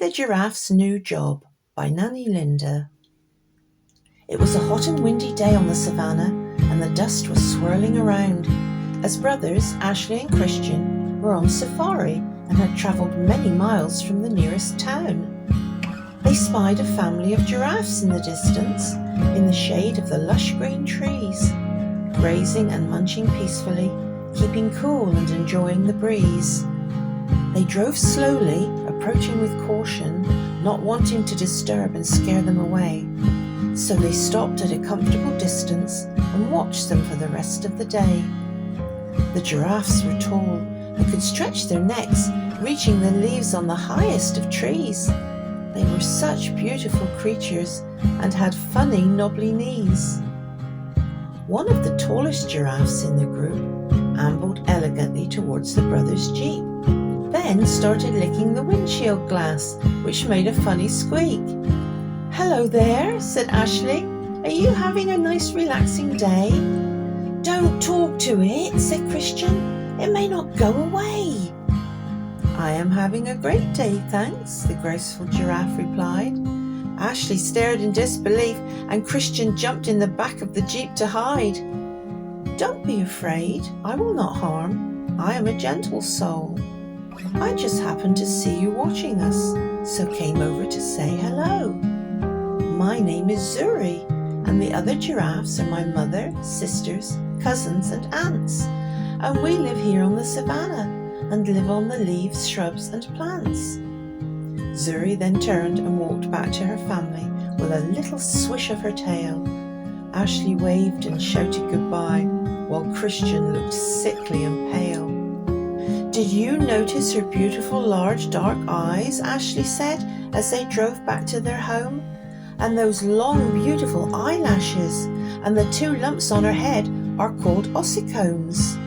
the Giraffe's New Job by Nanny Linda. It was a hot and windy day on the savannah, and the dust was swirling around, as brothers Ashley and Kristian were on safari and had travelled many miles from the nearest town. They spied a family of giraffes in the distance, in the shade of the lush green trees, grazing and munching peacefully, keeping cool and enjoying the breeze. They drove slowly, approaching with caution, not wanting to disturb and scare them away. So they stopped at a comfortable distance and watched them for the rest of the day. The giraffes were tall and could stretch their necks, reaching the leaves on the highest of trees. They were such beautiful creatures and had funny knobbly knees. One of the tallest giraffes in the group ambled elegantly towards the brothers' jeep, then started licking the windshield glass, which made a funny squeak. "Hello there," said Ashley. "Are you having a nice relaxing day?" "Don't talk to it," said Kristian. "It may not go away." "I am having a great day, thanks," the graceful giraffe replied. Ashley stared in disbelief, and Kristian jumped in the back of the jeep to hide. "Don't be afraid, I will not harm. I am a gentle soul. I just happened to see you watching us, so came over to say hello. My name is Zuri, and the other giraffes are my mother, sisters, cousins, and aunts, and we live here on the savannah and live on the leaves, shrubs, and plants." Zuri then turned and walked back to her family with a little swish of her tail. Ashley waved and shouted goodbye, while Kristian looked sickly and pale. "Did you notice her beautiful large dark eyes?" Ashley said as they drove back to their home. "And those long beautiful eyelashes, and the 2 lumps on her head are called ossicones."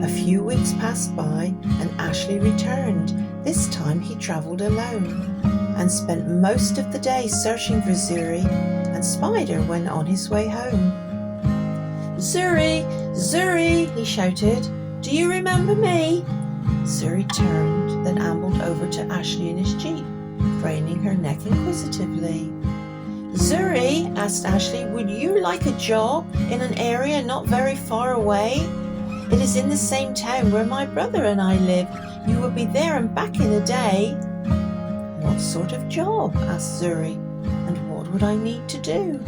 A few weeks passed by and Ashley returned. This time he travelled alone and spent most of the day searching for Zuri, and Spider went on his way home. "Zuri, Zuri," he shouted. "Do you remember me?" Zuri turned, then ambled over to Ashley in his jeep, craning her neck inquisitively. "Zuri," asked Ashley, "would you like a job in an area not very far away? It is in the same town where my brother and I live. You will be there and back in a day." "What sort of job?" asked Zuri. "And what would I need to do?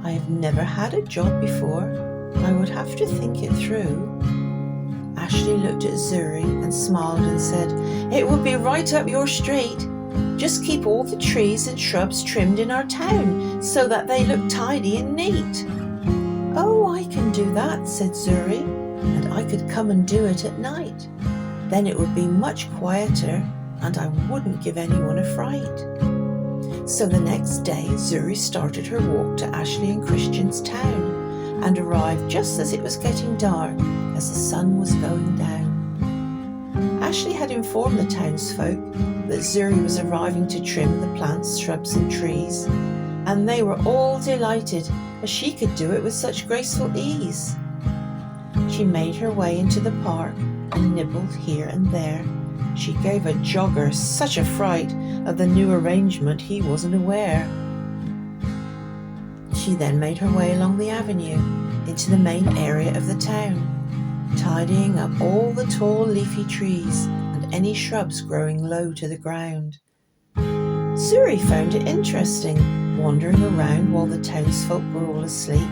I have never had a job before. I would have to think it through." Ashley looked at Zuri and smiled and said, "It would be right up your street. Just keep all the trees and shrubs trimmed in our town so that they look tidy and neat." "Oh, I can do that," said Zuri, "and I could come and do it at night. Then it would be much quieter and I wouldn't give anyone a fright." So the next day Zuri started her walk to Ashley and Kristian's town and arrived just as it was getting dark, as the sun was going down. Ashley had informed the townsfolk that Zuri was arriving to trim the plants, shrubs and trees, and they were all delighted as she could do it with such graceful ease. She made her way into the park and nibbled here and there. She gave a jogger such a fright of the new arrangement he wasn't aware. She then made her way along the avenue into the main area of the town, tidying up all the tall leafy trees and any shrubs growing low to the ground. Zuri found it interesting, wandering around while the townsfolk were all asleep,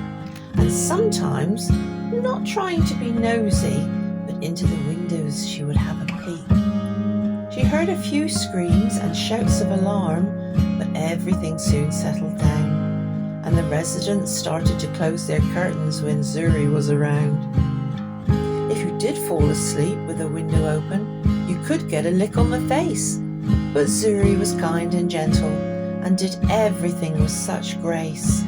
and sometimes, not trying to be nosy, but into the windows she would have a peek. She heard a few screams and shouts of alarm, but everything soon settled down, and the residents started to close their curtains when Zuri was around. If you did fall asleep with a window open, you could get a lick on the face, but Zuri was kind and gentle and did everything with such grace.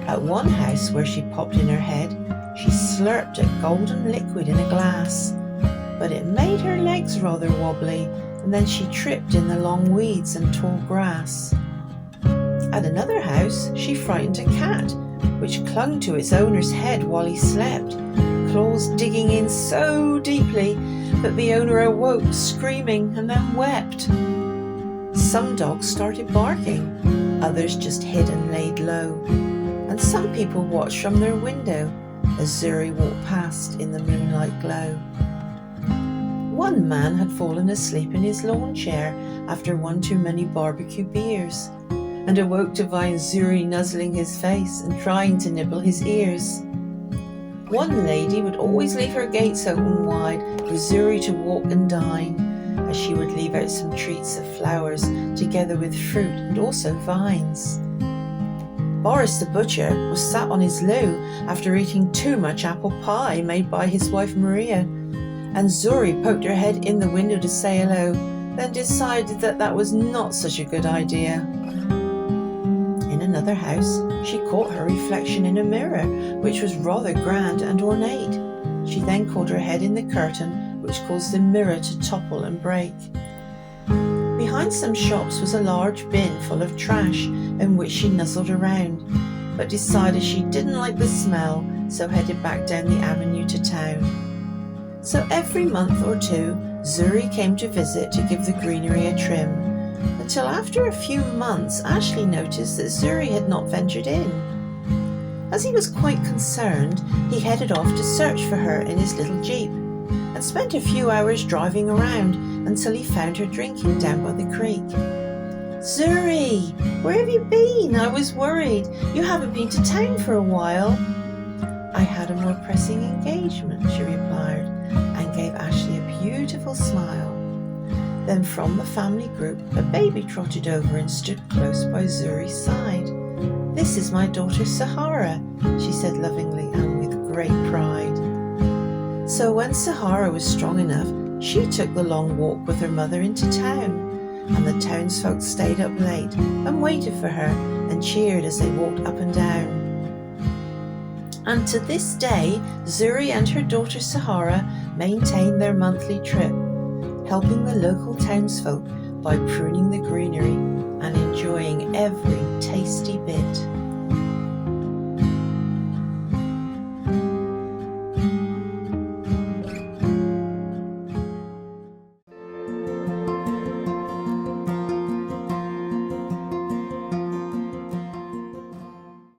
At one house where she popped in her head, she slurped a golden liquid in a glass, but it made her legs rather wobbly, and then she tripped in the long weeds and tall grass. At another house, she frightened a cat, which clung to its owner's head while he slept, claws digging in so deeply that the owner awoke screaming and then wept. Some dogs started barking, others just hid and laid low, and some people watched from their window as Zuri walked past in the moonlight glow. One man had fallen asleep in his lawn chair after one too many barbecue beers, and awoke to find Zuri nuzzling his face and trying to nibble his ears. One lady would always leave her gates open wide for Zuri to walk and dine, as she would leave out some treats of flowers together with fruit and also vines. Boris the butcher was sat on his loo after eating too much apple pie made by his wife Maria, and Zuri poked her head in the window to say hello, then decided that was not such a good idea. In another house, she caught her reflection in a mirror, which was rather grand and ornate. She then caught her head in the curtain, which caused the mirror to topple and break. Behind some shops was a large bin full of trash, in which she nuzzled around, but decided she didn't like the smell, so headed back down the avenue to town. So every month or two, Zuri came to visit to give the greenery a trim, until after a few months Ashley noticed that Zuri had not ventured in. As he was quite concerned, he headed off to search for her in his little jeep, and spent a few hours driving around until he found her drinking down by the creek. "Zuri, where have you been? I was worried. You haven't been to town for a while." "I had a more pressing engagement," she replied, and gave Ashley a beautiful smile. Then from the family group, a baby trotted over and stood close by Zuri's side. "This is my daughter Sahara," she said lovingly and with great pride. So when Sahara was strong enough, she took the long walk with her mother into town, and the townsfolk stayed up late and waited for her and cheered as they walked up and down. And to this day, Zuri and her daughter Sahara maintain their monthly trip, helping the local townsfolk by pruning the greenery and enjoying every tasty bit.